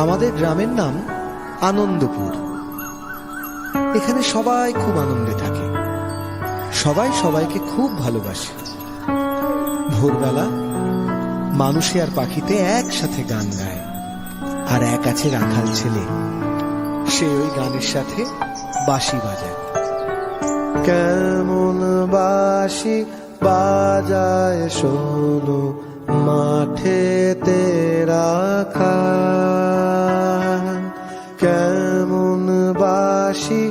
আমাদের গ্রামের নাম আনন্দপুর। এখানে সবাই খুব আনন্দে থাকে, সবাই সবাইকে খুব ভালোবাসে। ভোরবেলা মানুষে আর পাখিতে একসাথে গান গায়। আর এক আছে রাখাল ছেলে, সে ওই গানের সাথে বাঁশি বাজায়। কেমন বাঁশি বাজায় শোনো মাঠেতে রাখাল, কেমন বাঁশি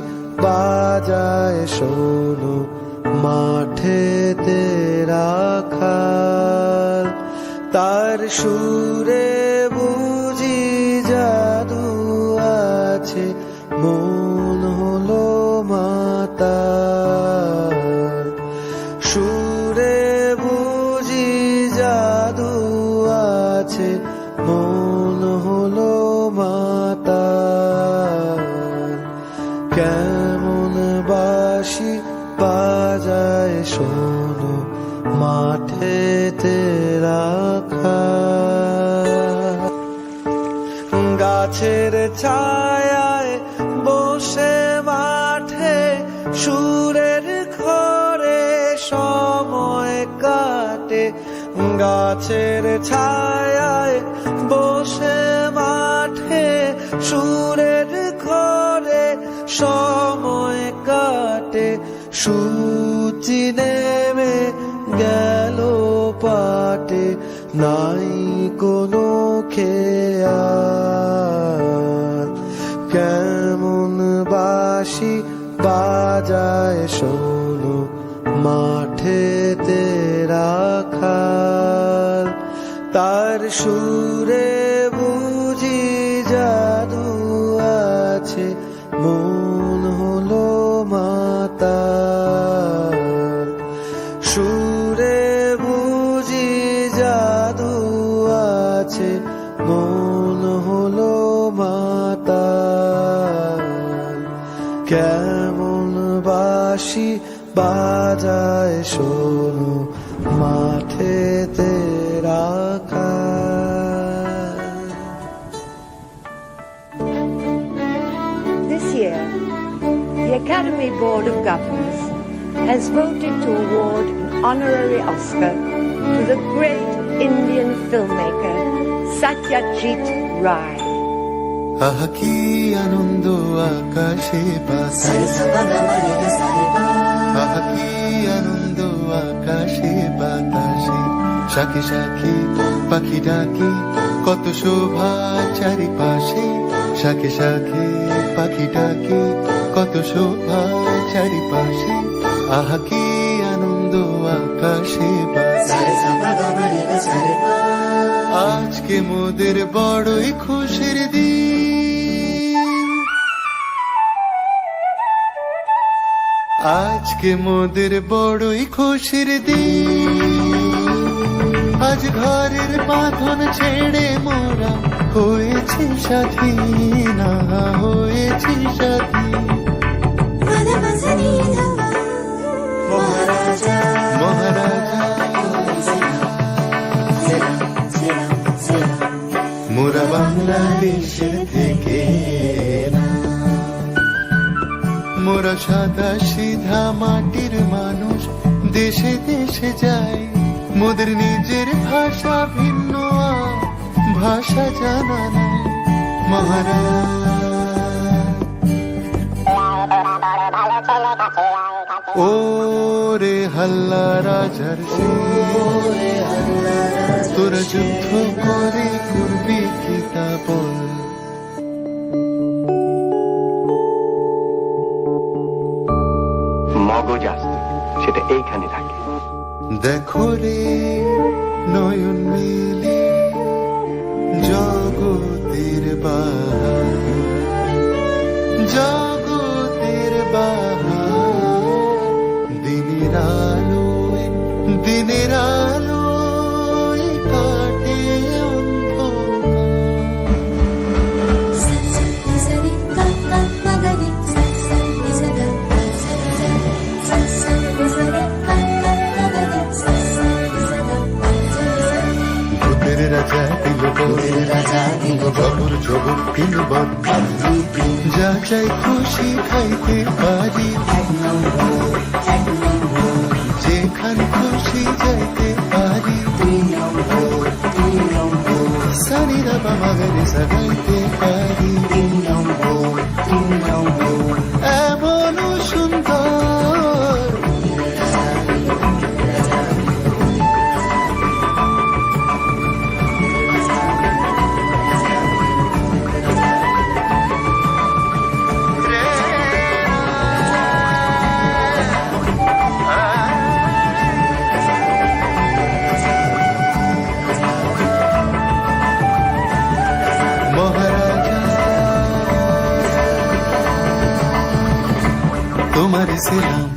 বাজায় শোনো মাঠেতে রাখাল। তার সুরে বুঝি জাদু আছে, মন হলো মাতাল। সুরে বুঝি জাদু আছে, মন হলো মাতাল। কেমন বাঁশি বাজায় শোনো মাঠেতে রাখাল। গাছের ছায়ায় বসে মাঠে সুরের ঘরে সময় কাটে। গাছের ছায়ায় বসে মাঠে সুরের ঘরে সময় কাটে। সূচি নেমে গেল পাটে, নাই কোনো খেয়াল। কেমন বাঁশি বাজায় শোনো মাঠেতে রাখাল। তার সুরে বুঝি জাদু আছে, মন হলো মাতাল। সুরে বুঝি জাদু আছে, মন হলো মাতাল। কেমন বাঁশি বাজায় শোনো মাঠেতে রাখাল। This year, the Academy Board of Governors has voted to award an honorary Oscar to the great Indian filmmaker Satyajit Ray. আহা কি আনন্দ আকাশে বাতাসে, আহা কি আনন্দ আকাশে বাতাসে। শাখে শাখে পাখি ডাকে, কত শোভা চারিপাশে। শাখে শাখে পাখি ডাকে, কত শোভা চারিপাশে। আহা কি আনন্দ আকাশে বাতাসে। আজকে মোদের বড়ই খুশির দিন, আজকে মোদের বড়ই খুশির দিন। আজ ঘরের বাঁধন ছেড়ে মোরা হয়েছি স্বাধীন, হয়েছি স্বাধীন। মহারাজা মোরা বাংলাদেশের থেকে না, মোরা সাদা সিধা মাটির মানুষ দেশে দেশে যায়। মোদের নিজের ভাষা ভিন্ন, ভাষা জানা নাই। মহারাজ ও রে হাল্লা রাজার তোরা যুদ্ধ করে করবি কি তা বল। মগজ আসত, সেটা এইখানে থাকে। দেখো রে নয়ন মিলে জগতের বাহার, জগতের বাহার। দিনের আলোয়, দিনের আলোয় কাটে রাজা দিল জবর জবর তিন বর্ণ যা চাই খুশি খাইতে পারি যেখানে খুশি যাইতে পারি সারিরা বামাগারে সাগাইতে পারি এমন সুন্দর মহারাজা তোমার সেলাম